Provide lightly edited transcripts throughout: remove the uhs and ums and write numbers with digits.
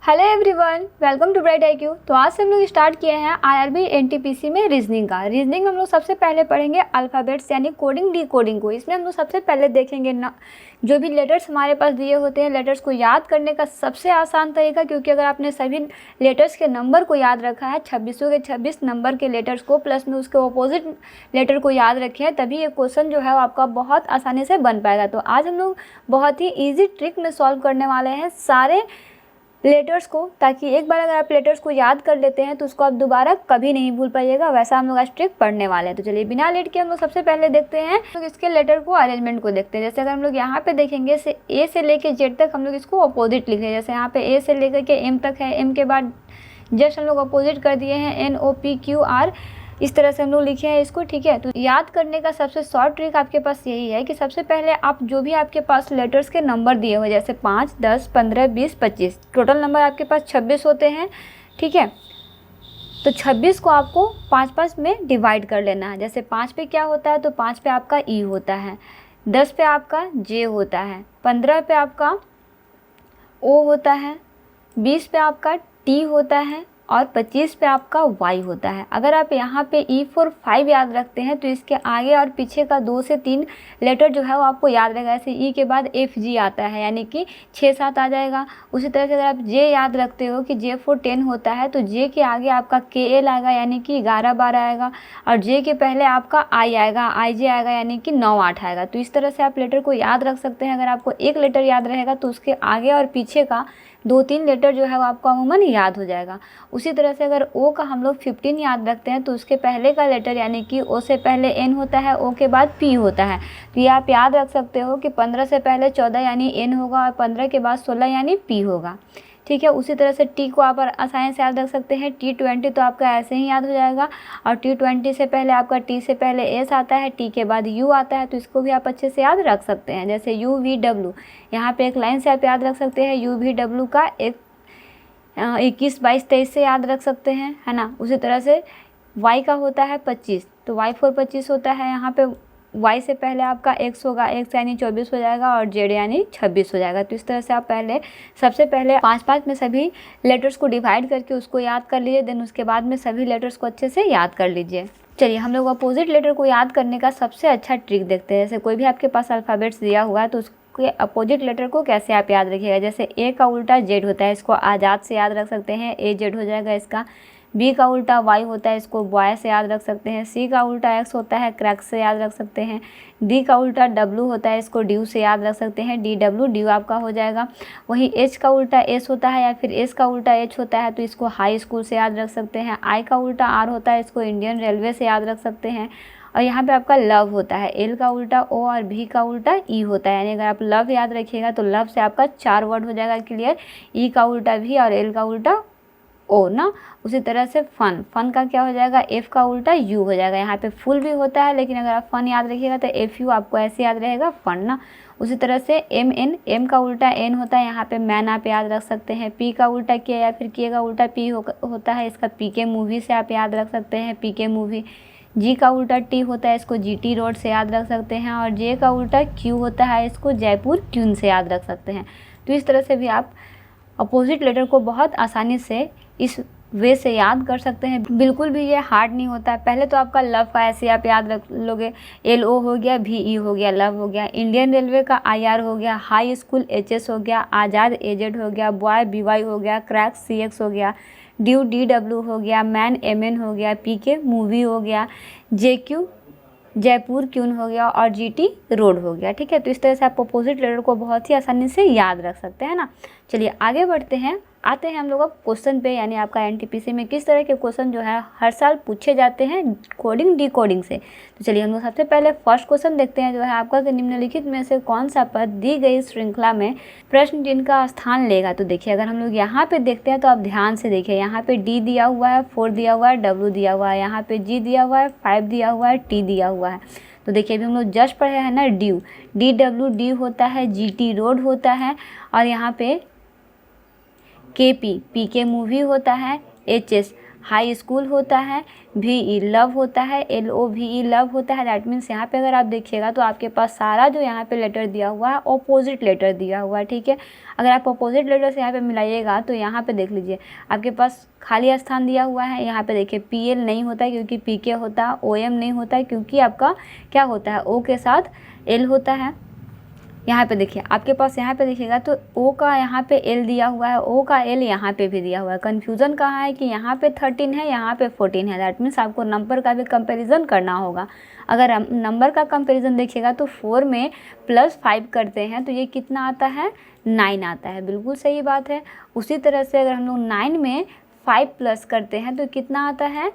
Hello everyone, welcome to bright IQ। तो आज से हम लोग स्टार्ट किए हैं IRB NTPC में रीजनिंग का। रीजनिंग में हम लोग सबसे पहले पढ़ेंगे अल्फ़ाबेट्स यानी कोडिंग डी कोडिंग को। इसमें हम लोग सबसे पहले देखेंगे ना जो भी लेटर्स हमारे पास दिए होते हैं, लेटर्स को याद करने का सबसे आसान तरीका, क्योंकि अगर आपने सभी लेटर्स के नंबर को याद रखा है 26 के 26 नंबर के लेटर्स को प्लस में उसके ऑपोजिट लेटर को याद रखे हैं, तभी ये क्वेश्चन जो है वो आपका बहुत आसानी से बन पाएगा। तो आज हम लोग बहुत ही ईजी ट्रिक में सॉल्व करने वाले हैं सारे लेटर्स को, ताकि एक बार अगर आप लेटर्स को याद कर लेते हैं तो उसको आप दोबारा कभी नहीं भूल पाइएगा। वैसा हम लोग आज ट्रिक पढ़ने वाले हैं। तो चलिए बिना लेट के हम लोग सबसे पहले देखते हैं तो इसके लेटर को अरेंजमेंट को देखते हैं। जैसे अगर हम लोग यहाँ पे देखेंगे से ए से लेके जेड तक हम लोग इसको अपोजिट लिखे हैं। जैसे यहाँ पे ए से लेकर के एम तक है, एम के बाद जस्ट हम लोग अपोजिट कर दिए हैं NOPQR, इस तरह से हम लोग लिखे हैं इसको। ठीक है, तो याद करने का सबसे शॉर्ट ट्रिक आपके पास यही है कि सबसे पहले आप जो भी आपके पास लेटर्स के नंबर दिए हुए, जैसे 5, 10, 15, 20, 25, टोटल नंबर आपके पास 26 होते हैं। ठीक है, तो 26 को आपको 5-5 में डिवाइड कर लेना है। जैसे 5 पे क्या होता है, तो 5 पे आपका E होता है, 10 पे आपका J होता है, 15 पे आपका O होता है, 20 पे आपका T होता है और 25 पे आपका Y होता है। अगर आप यहाँ पे E 4 5 याद रखते हैं तो इसके आगे और पीछे का 2 से 3 लेटर जो है वो आपको याद रहेगा। ऐसे E के बाद FG आता है, यानी कि 6-7 आ जाएगा। उसी तरह से अगर आप J याद रखते हो कि J 4 10 होता है तो J के आगे आपका KL आएगा, यानी कि 11-12 आएगा, और J के पहले आपका I आएगा, IJ आएगा, यानी कि 9-8 आएगा। तो इस तरह से आप लेटर को याद रख सकते हैं। अगर आपको एक लेटर याद रहेगा तो उसके आगे और पीछे का 2-3 लेटर जो है वो आपको अमूमन याद हो जाएगा। उसी तरह से अगर O का हम लोग 15 याद रखते हैं तो उसके पहले का लेटर यानी कि O से पहले N होता है, O के बाद P होता है। तो ये आप याद रख सकते हो कि 15 से पहले 14 यानी N होगा और 15 के बाद 16 यानी P होगा। ठीक है, उसी तरह से T को आप आसानी से याद रख सकते हैं। T20 तो आपका ऐसे ही याद हो जाएगा, और T20 से पहले आपका T से पहले S आता है, T के बाद U आता है, तो इसको भी आप अच्छे से याद रख सकते हैं। जैसे UVW, यहाँ पे एक लाइन से आप याद रख सकते हैं। UVW का 21, 22, 23 से याद रख सकते हैं, है ना। उसी तरह से Y का होता है 25, तो Y4 25 होता है। यहाँ पे Y से पहले आपका X होगा, X यानी 24 हो जाएगा, और Z यानी 26 हो जाएगा। तो इस तरह से आप सबसे पहले 5-5 में सभी लेटर्स को डिवाइड करके उसको याद कर लीजिए, देन उसके बाद में सभी लेटर्स को अच्छे से याद कर लीजिए। चलिए हम लोग अपोजिट लेटर को याद करने का सबसे अच्छा ट्रिक देखते हैं। जैसे कोई भी आपके पास अल्फ़ाबेट्स दिया हुआ है तो उसके अपोजिट लेटर को कैसे आप याद रखिएगा। जैसे A का उल्टा Z होता है, इसको आज़ाद से याद रख सकते हैं, AZ हो जाएगा इसका। B का उल्टा Y होता है, इसको बॉय से याद रख सकते हैं। C का उल्टा X होता है, क्रैक से याद रख सकते हैं। D का उल्टा W होता है, इसको ड्यू से याद रख सकते हैं, DW ड्यू आपका हो जाएगा। वहीं H का उल्टा S होता है या फिर S का उल्टा H होता है तो इसको हाई स्कूल से याद रख सकते हैं। I का उल्टा R होता है, इसको इंडियन रेलवे से याद रख सकते हैं। और यहाँ पे आपका लव होता है, L का उल्टा O और V का उल्टा E होता है, यानी अगर आप लव याद रखिएगा तो लव से आपका 4 वर्ड हो जाएगा क्लियर। E का उल्टा V और L का उल्टा O ना। उसी तरह से फन का क्या हो जाएगा, F का उल्टा U हो जाएगा। यहाँ पे फुल भी होता है, लेकिन अगर आप फन याद रखिएगा तो FU आपको ऐसे याद रहेगा, फन ना। उसी तरह से M का उल्टा N होता है, यहाँ पे मैन आप याद रख सकते हैं। P का उल्टा K या फिर K का उल्टा P होता है, इसका PK मूवी से आप याद रख सकते हैं, PK मूवी। G का उल्टा T होता है, इसको GT रोड से याद रख सकते हैं। और J का उल्टा Q होता है, इसको जयपुर क्यून से याद रख सकते हैं। तो इस तरह से भी आप अपोजिट लेटर को बहुत आसानी से इस वे से याद कर सकते हैं। बिल्कुल भी ये हार्ड नहीं होता है। पहले तो आपका लव का ऐसे आप याद रख लोगे, LO हो गया, VE हो गया, लव हो गया। इंडियन रेलवे का IR हो गया, हाई स्कूल HS हो गया, आज़ाद AZ हो गया, बॉय BY हो गया, क्रैक CX हो गया, ड्यू DW हो गया, मैन MN हो गया, PK मूवी हो गया, JQ जयपुर क्यून हो गया, और GT रोड हो गया। ठीक है, तो इस तरह से आप अपोजिट लेटर को बहुत ही आसानी से याद रख सकते हैं ना। चलिए आगे बढ़ते हैं, आते हैं हम लोग अब क्वेश्चन पे, यानी आपका NTPC में किस तरह के क्वेश्चन जो है हर साल पूछे जाते हैं कोडिंग डी कोडिंग से। तो चलिए हम लोग सबसे पहले फर्स्ट क्वेश्चन देखते हैं, जो है आपका कि निम्नलिखित में से कौन सा पद दी गई श्रृंखला में प्रश्न चिन्ह का स्थान लेगा। तो देखिए अगर हम लोग यहाँ पे देखते हैं तो आप ध्यान से देखिए, यहाँ पे D दिया हुआ है, 4 दिया हुआ है, W दिया हुआ है, यहाँ पे G दिया हुआ है, 5 दिया हुआ है, T दिया हुआ है। तो देखिए अभी हम लोग जस्ट पढ़े हैं ना, ड्यू DW होता है, GT रोड होता है, और यहाँ पे KP PK मूवी होता है, HS हाई स्कूल होता है, VE लव होता है, LOVE लव होता है। दैट मीन्स यहाँ पे अगर आप देखिएगा तो आपके पास सारा जो यहाँ पे लेटर दिया हुआ है ऑपोजिट लेटर दिया हुआ है, ठीक है। अगर आप ऑपोजिट लेटर से यहाँ पे मिलाइएगा तो यहाँ पे देख लीजिए आपके पास खाली स्थान दिया हुआ है। यहाँ पे देखिए PL नहीं होता है क्योंकि PK होता है, OM नहीं होता है क्योंकि आपका क्या होता है, O के साथ L होता है। यहाँ पे देखिए आपके पास यहाँ पे देखिएगा तो O का यहाँ पे L दिया हुआ है, O का L यहाँ पे भी दिया हुआ है। कन्फ्यूज़न कहाँ है कि यहाँ पे 13 है, यहाँ पे 14 है। दैट मीन्स आपको नंबर का भी कंपैरिजन करना होगा। अगर हम नंबर का कंपैरिजन देखिएगा तो 4 में +5 करते हैं तो ये कितना आता है, 9 आता है। बिल्कुल सही बात है। उसी तरह से अगर हम लोग 9 में 5 प्लस करते हैं तो कितना आता है,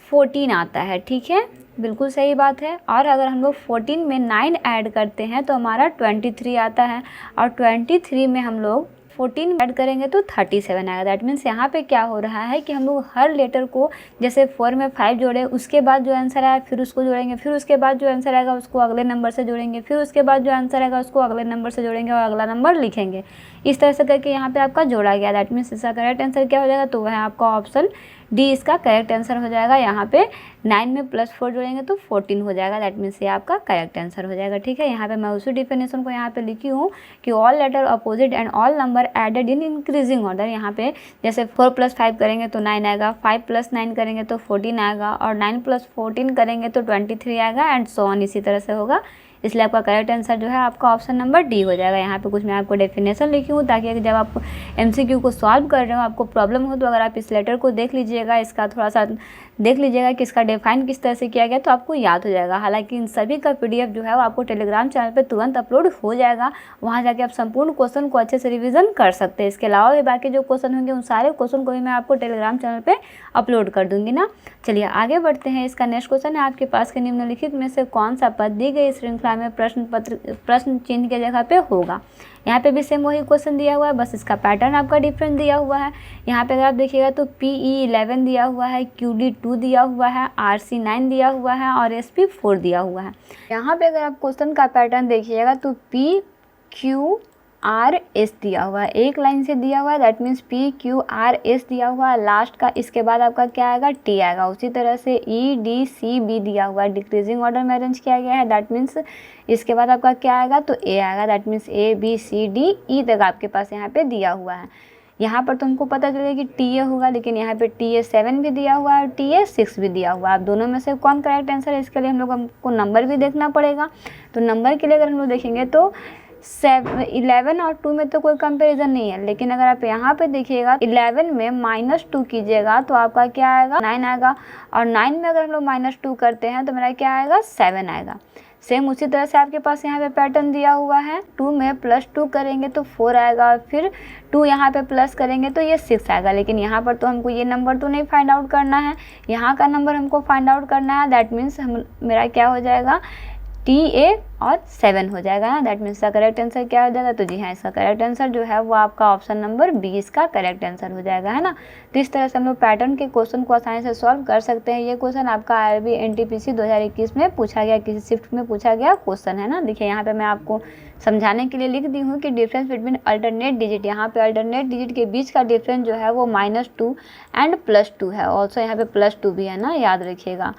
14 आता है, ठीक है। बिल्कुल सही बात है। और अगर हम लोग 14 में 9 ऐड करते हैं तो हमारा 23 आता है, और 23 में हम लोग 14 ऐड करेंगे तो 37 आएगा। दैट मीन्स यहाँ पे क्या हो रहा है कि हम लोग हर लेटर को जैसे 4 में 5 जोड़े, उसके बाद जो आंसर आया फिर उसको जोड़ेंगे, फिर उसके बाद जो आंसर आएगा उसको अगले नंबर से जोड़ेंगे, फिर उसके बाद जो आंसर आएगा उसको अगले नंबर से जोड़ेंगे और अगला नंबर लिखेंगे। इस तरह से करके यहाँ पे आपका जोड़ा गया। दैट मीन्स इसका करेक्ट आंसर क्या हो जाएगा, तो वह आपका ऑप्शन डी इसका करेक्ट आंसर हो जाएगा। यहाँ पे 9 में +4 जोड़ेंगे तो 14 हो जाएगा। दैट मीन्स ये आपका करेक्ट आंसर हो जाएगा, ठीक है। यहाँ पे मैं उसी डिफिनेशन को यहाँ पे लिखी हूँ कि all letter opposite and all number added in increasing order. यहाँ पे जैसे 4 + 5 करेंगे तो 9 आएगा, 5 + 9 करेंगे तो 14 आएगा, और 9 + 14 करेंगे तो 23 आएगा, एंड सो ऑन इसी तरह से होगा। इसलिए आपका करेक्ट आंसर जो है आपका ऑप्शन नंबर डी हो जाएगा। यहाँ पे कुछ मैं आपको डेफिनेशन लिखी हूँ ताकि जब आप MCQ को सॉल्व कर रहे हो आपको प्रॉब्लम हो तो अगर आप इस लेटर को देख लीजिएगा, इसका थोड़ा सा देख लीजिएगा कि इसका डिफाइन किस तरह से किया गया तो आपको याद हो जाएगा। हालांकि इन सभी का PDF जो है वो आपको टेलीग्राम चैनल पे तुरंत अपलोड हो जाएगा। वहाँ जाके आप संपूर्ण क्वेश्चन को अच्छे से रिवीजन कर सकते हैं। इसके अलावा भी बाकी जो क्वेश्चन होंगे उन सारे क्वेश्चन को भी मैं आपको टेलीग्राम चैनल पे अपलोड कर दूंगी ना। चलिए आगे बढ़ते हैं। इसका नेक्स्ट क्वेश्चन है, आपके पास के निम्नलिखित में से कौन सा पद दी गई श्रृंखला में प्रश्न चिन्ह के जगह पे होगा। यहाँ पे भी सेम वही क्वेश्चन दिया हुआ है, बस इसका पैटर्न आपका डिफरेंट दिया हुआ है। यहाँ पे अगर आप देखिएगा तो PE 11 दिया हुआ है, QD 2 दिया हुआ है, RC 9 दिया हुआ है और SP 4 दिया हुआ है। यहाँ पे अगर आप क्वेश्चन का पैटर्न देखिएगा तो PQRS दिया हुआ है, एक लाइन से दिया हुआ है। दैट मीन्स PQRS दिया हुआ है, लास्ट का इसके बाद आपका क्या आएगा, T आएगा। उसी तरह से EDCB दिया हुआ है, डिक्रीजिंग ऑर्डर में अरेंज किया गया है। दैट मीन्स इसके बाद आपका क्या आएगा, तो A आएगा। दैट मीन्स ABCDE तक आपके पास यहाँ पे दिया हुआ है। यहाँ पर तो हमको पता चलेगा कि TA होगा, लेकिन यहाँ पे TA 7 भी दिया हुआ है और TA 6 भी दिया हुआ है। अब दोनों में से कौन करेक्ट आंसर है, इसके लिए हमको नंबर भी देखना पड़ेगा। तो नंबर के लिए अगर हम लोग देखेंगे तो 11 और 2 में तो कोई कंपैरिजन नहीं है, लेकिन अगर आप यहाँ पे देखिएगा 11 में -2 कीजिएगा तो आपका क्या आएगा, 9 आएगा, और 9 में अगर हम लोग -2 करते हैं तो मेरा क्या आएगा, 7 आएगा। सेम उसी तरह से आपके पास यहाँ पे पैटर्न दिया हुआ है। 2 में +2 करेंगे तो 4 आएगा, फिर 2 यहाँ पे प्लस करेंगे तो ये 6 आएगा। लेकिन यहाँ पर तो हमको ये नंबर तो नहीं फाइंड आउट करना है, यहाँ का नंबर हमको फाइंड आउट करना है। दैट मीन्स मेरा क्या हो जाएगा, TA और 7 हो जाएगा ना। दैट मीन्स इसका करेक्ट आंसर क्या हो जाएगा, तो जी हाँ, इसका करेक्ट आंसर जो है वो आपका ऑप्शन नंबर B इसका करेक्ट आंसर हो जाएगा, है ना। तो इस तरह से हम लोग पैटर्न के क्वेश्चन को आसानी से सॉल्व कर सकते हैं। ये क्वेश्चन आपका IRB NTPC 2021 में पूछा गया, किसी शिफ्ट में पूछा गया क्वेश्चन है ना। देखिए यहाँ पे मैं आपको समझाने के लिए लिख दी हूँ कि डिफरेंस बिटवीन अल्टरनेट डिजिट। यहाँ पे अल्टरनेट डिजिट के बीच का डिफरेंस जो है वो -2 एंड +2 है। ऑल्सो यहाँ पे +2 भी है ना, याद रखिएगा।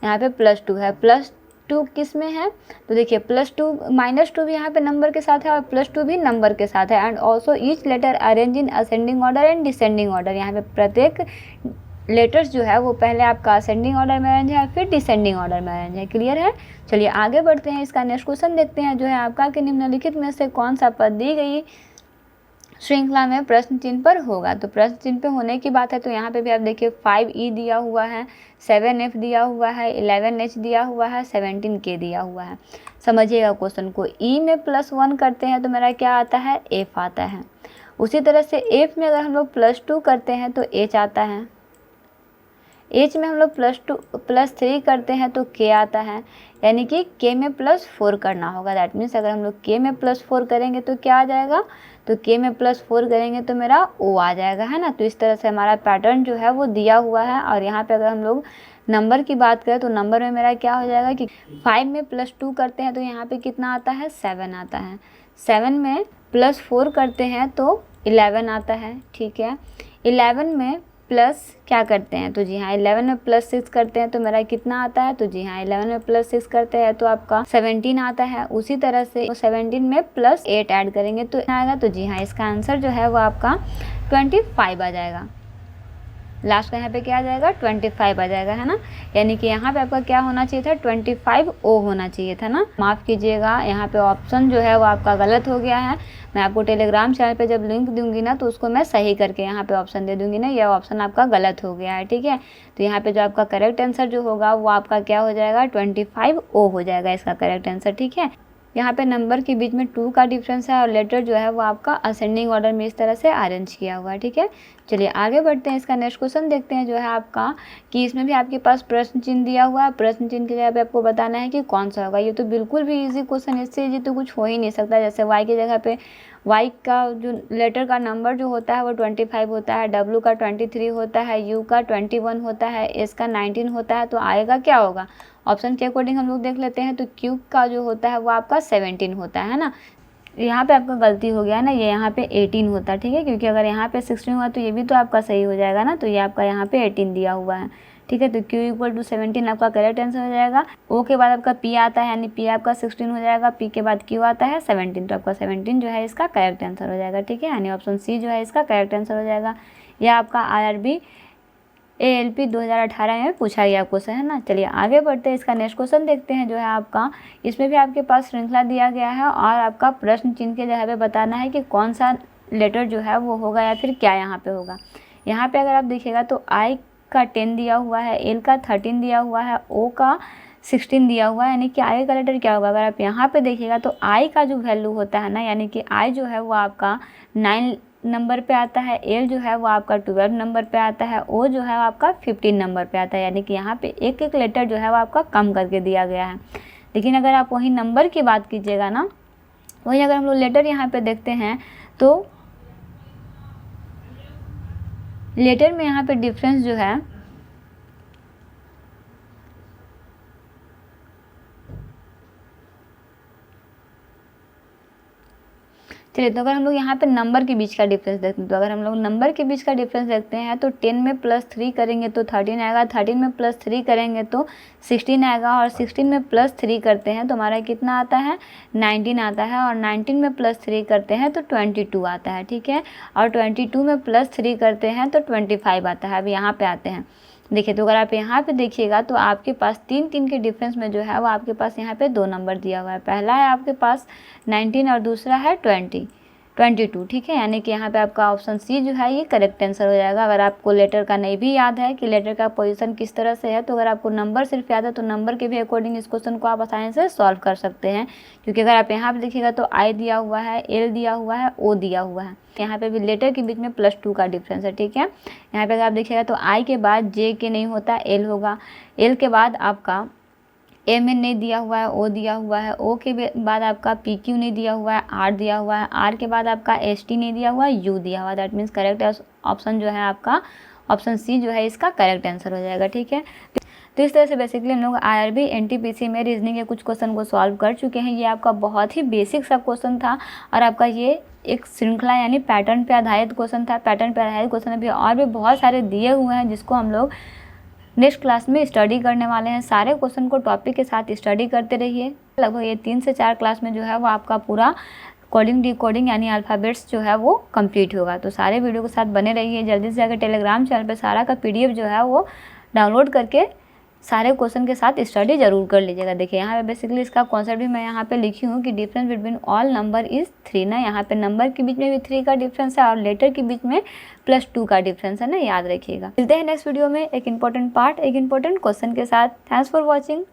यहाँ पे +2 है, +2 किस में है, तो देखिए +2 -2 भी यहाँ पे नंबर के साथ है और +2 भी नंबर के साथ है। And also each letter arrange in ascending order and descending order. यहाँ पे प्रत्येक लेटर्स जो है वो पहले आपका असेंडिंग ऑर्डर में अरेंज है, फिर डिसेंडिंग ऑर्डर में अरेंज है। क्लियर है। चलिए आगे बढ़ते हैं। इसका नेक्स्ट क्वेश्चन देखते हैं, जो है आपका कि निम्नलिखित में से कौन सा पद दी गई श्रृंखला में प्रश्न चिन्ह पर होगा। तो प्रश्न चिन्ह पे होने की बात है तो यहाँ पे भी आप देखिए 5E दिया हुआ है, 7F दिया हुआ है, 11H दिया हुआ है, 17K दिया हुआ है। समझिएगा क्वेश्चन को। E में +1 करते हैं तो मेरा क्या आता है, F आता है। उसी तरह से F में अगर हम लोग +2 करते हैं तो H आता है। H में हम लोग +3 करते हैं तो K आता है, यानी कि K में +4 करना होगा। दैट मीन्स अगर हम लोग K में +4 करेंगे तो क्या आ जाएगा, तो K में +4 करेंगे तो मेरा O आ जाएगा, है ना। तो इस तरह से हमारा पैटर्न जो है वो दिया हुआ है। और यहाँ पे अगर हम लोग नंबर की बात करें तो नंबर में मेरा क्या हो जाएगा कि 5 में +2 करते हैं तो यहाँ पे कितना आता है, 7 आता है। 7 में +4 करते हैं तो 11 आता है, ठीक है। 11 में प्लस क्या करते हैं, तो जी हाँ 11 में प्लस 6 करते हैं तो मेरा कितना आता है, तो जी हाँ 11 में प्लस 6 करते हैं तो आपका 17 आता है। उसी तरह से 17 में प्लस 8 ऐड करेंगे तो आएगा, तो जी हाँ इसका आंसर जो है वो आपका 25 आ जाएगा। लास्ट का यहाँ पे क्या आ जाएगा, 25 आ जाएगा, है ना। यानी कि यहाँ पे आपका क्या होना चाहिए था, 25 ओ होना चाहिए था ना। माफ़ कीजिएगा, यहाँ पे ऑप्शन जो है वो आपका गलत हो गया है। मैं आपको टेलीग्राम चैनल पे जब लिंक दूंगी ना तो उसको मैं सही करके यहाँ पे ऑप्शन दे दूंगी ना, यह ऑप्शन आपका गलत हो गया है, ठीक है। तो यहाँ पे जो आपका करेक्ट आंसर जो होगा वो आपका क्या हो जाएगा, 25 ओ हो जाएगा इसका करेक्ट आंसर, ठीक है। यहाँ पे नंबर के बीच में 2 का डिफरेंस है और लेटर जो है वो आपका असेंडिंग ऑर्डर में इस तरह से अरेंज किया हुआ है, ठीक है। चलिए आगे बढ़ते हैं, इसका नेक्स्ट क्वेश्चन देखते हैं जो है आपका, कि इसमें भी आपके पास प्रश्न चिन्ह दिया हुआ है। प्रश्न चिन्ह की जगह पे आपको बताना है कि कौन सा होगा। ये तो बिल्कुल भी इजी क्वेश्चन, इससे इजी तो कुछ हो ही नहीं सकता। जैसे वाई की जगह पे वाई का जो लेटर का नंबर जो होता है वो 25 होता है, डब्ल्यू का 23 होता है, यू का 21 होता है, एस का 19 होता है, तो आएगा क्या होगा। ऑप्शन के अकॉर्डिंग हम लोग देख लेते हैं, तो क्यू का जो होता है वो आपका 17 होता है ना। यहाँ पे आपका गलती हो गया है ना, ये यहाँ पे 18 होता है, ठीक है, क्योंकि अगर यहाँ पे 16 हुआ तो ये भी तो आपका सही हो जाएगा ना। तो ये आपका यहाँ पे 18 दिया हुआ है, ठीक है। तो Q = 17 आपका करेक्ट आंसर हो जाएगा। O के बाद आपका P आता है, यानी P आपका 16 हो जाएगा। P के बाद Q आता है 17, तो आपका 17 जो है इसका करेक्ट आंसर हो जाएगा, ठीक है। यानी ऑप्शन C जो है इसका करेक्ट आंसर हो जाएगा। यह आपका IRB ALP 2018 में पूछा गया क्वेश्चन है ना। चलिए आगे बढ़ते हैं, इसका नेक्स्ट क्वेश्चन देखते हैं जो है आपका, इसमें भी आपके पास श्रृंखला दिया गया है और आपका प्रश्न चिन्ह के जगह पे बताना है कि कौन सा लेटर जो है वो होगा या फिर क्या यहाँ पे होगा। यहाँ पे अगर आप देखिएगा तो I का 10 दिया हुआ है, L का 13 दिया हुआ है, O का 16 दिया हुआ है, यानी कि I का लेटर क्या होगा। अगर आप यहाँ पे देखिएगा तो I का जो वैल्यू होता है ना, यानी कि I जो है वो आपका 9 नंबर पे आता है, एल जो है वो आपका 12 नंबर पे आता है, ओ जो है आपका 15 नंबर पे आता है। यानी कि यहाँ पे एक एक लेटर जो है वो आपका कम करके दिया गया है। लेकिन अगर आप वही नंबर की बात कीजिएगा ना, वही अगर हम लोग लेटर यहाँ पे देखते हैं तो लेटर में यहाँ पे डिफरेंस जो है चलिए, तो अगर हम लोग यहाँ पे नंबर के बीच का डिफरेंस देखते हैं, तो अगर हम लोग नंबर के बीच का डिफरेंस देखते हैं तो 10 में +3 करेंगे तो 13 आएगा, 13 में +3 करेंगे तो 16 आएगा, और 16 में +3 करते हैं तो हमारा कितना आता है, 19 आता है, और 19 में +3 करते हैं तो 22 आता है, ठीक है। और 22 में +3 करते हैं तो 25 आता है। अब यहाँ पे आते हैं, देखिए, तो अगर आप यहाँ पे देखिएगा तो आपके पास 3 के डिफरेंस में जो है वो आपके पास यहाँ पे 2 नंबर दिया हुआ है। पहला है आपके पास 19 और दूसरा है 22, ठीक है। यानी कि यहाँ पे आपका ऑप्शन सी जो है ये करेक्ट आंसर हो जाएगा। अगर आपको लेटर का नहीं भी याद है कि लेटर का पोजीशन किस तरह से है, तो अगर आपको नंबर सिर्फ याद है तो नंबर के भी अकॉर्डिंग इस क्वेश्चन को आप आसानी से सॉल्व कर सकते हैं। क्योंकि अगर आप यहाँ पे देखिएगा तो आई दिया हुआ है, एल दिया हुआ है, ओ दिया हुआ है। यहाँ पे भी लेटर के बीच में +2 का डिफरेंस है, ठीक है। यहाँ पे अगर आप देखिएगा तो आई के बाद जे के नहीं होता, एल होगा। एल के बाद आपका एम एन नहीं दिया हुआ है, ओ दिया हुआ है। ओ के बाद आपका पी क्यू नहीं दिया हुआ है, आर दिया हुआ है। आर के बाद आपका एस टी नहीं दिया हुआ है, यू दिया हुआ है। दैट मीन्स करेक्ट ऑप्शन जो है आपका ऑप्शन सी जो है इसका करेक्ट आंसर हो जाएगा, ठीक है। तो इस तरह से बेसिकली हम लोग IRB NTPC में रीजनिंग के कुछ क्वेश्चन को सॉल्व कर चुके हैं। ये आपका बहुत ही बेसिक सा क्वेश्चन था और आपका ये एक श्रृंखला यानी पैटर्न पे आधारित क्वेश्चन था। पैटर्न पे आधारित क्वेश्चन अभी और भी बहुत सारे दिए हुए हैं जिसको हम लोग नेक्स्ट क्लास में स्टडी करने वाले हैं। सारे क्वेश्चन को टॉपिक के साथ स्टडी करते रहिए। लगभग ये 3 से 4 क्लास में जो है वो आपका पूरा कोडिंग डिकोडिंग यानी अल्फ़ाबेट्स जो है वो कंप्लीट होगा। तो सारे वीडियो के साथ बने रहिए। जल्दी से जाकर टेलीग्राम चैनल पे सारा का PDF जो है वो डाउनलोड करके सारे क्वेश्चन के साथ स्टडी जरूर कर लीजिएगा। देखिए यहाँ पे बेसिकली इसका कॉन्सेप्ट भी मैं यहाँ पे लिखी हूँ कि difference between all number is 3 ना। यहाँ पे नंबर के बीच में भी 3 का डिफरेंस है और लेटर के बीच में +2 का डिफरेंस है ना, याद रखिएगा। मिलते हैं नेक्स्ट वीडियो में एक इंपॉर्टेंट पार्ट एक इंपॉर्टेंट क्वेश्चन के साथ। Thanks for watching.